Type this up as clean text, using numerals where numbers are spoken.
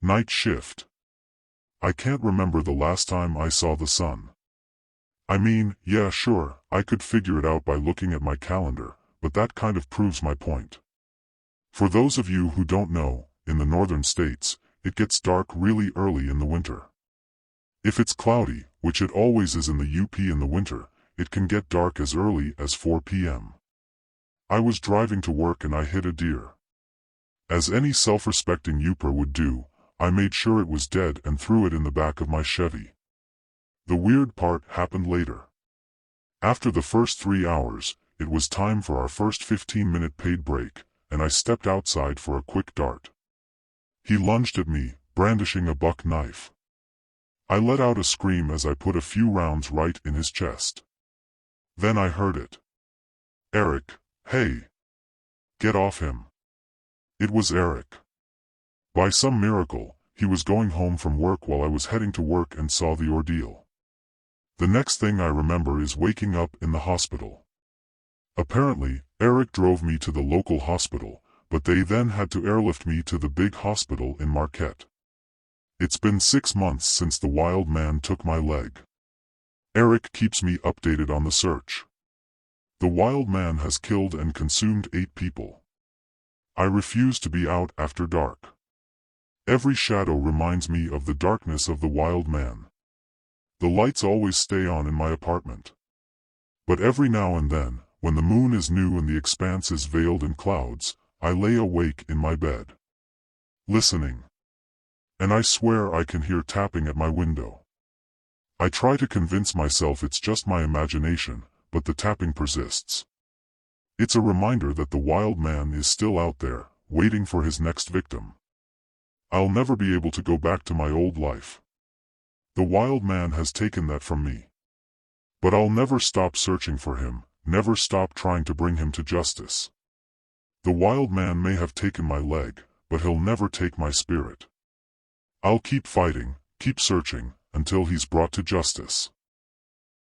Night shift. I can't remember the last time I saw the sun. I mean, yeah, sure, I could figure it out by looking at my calendar, but that kind of proves my point. For those of you who don't know, in the northern states, it gets dark really early in the winter. If it's cloudy, which it always is in the UP in the winter, it can get dark as early as 4 p.m. I was driving to work and I hit a deer. As any self-respecting Youper would do, I made sure it was dead and threw it in the back of my Chevy. The weird part happened later. After the first 3 hours, it was time for our first 15-minute paid break, and I stepped outside for a quick dart. He lunged at me, brandishing a buck knife. I let out a scream as I put a few rounds right in his chest. Then I heard it. "Eric, hey! Get off him!" It was Eric. By some miracle, he was going home from work while I was heading to work and saw the ordeal. The next thing I remember is waking up in the hospital. Apparently, Eric drove me to the local hospital, but they then had to airlift me to the big hospital in Marquette. It's been 6 months since the wild man took my leg. Eric keeps me updated on the search. The wild man has killed and consumed 8 people. I refuse to be out after dark. Every shadow reminds me of the darkness of the wild man. The lights always stay on in my apartment. But every now and then, when the moon is new and the expanse is veiled in clouds, I lay awake in my bed, listening. And I swear I can hear tapping at my window. I try to convince myself it's just my imagination, but the tapping persists. It's a reminder that the wild man is still out there, waiting for his next victim. I'll never be able to go back to my old life. The wild man has taken that from me. But I'll never stop searching for him, never stop trying to bring him to justice. The wild man may have taken my leg, but he'll never take my spirit. I'll keep fighting, keep searching, until he's brought to justice.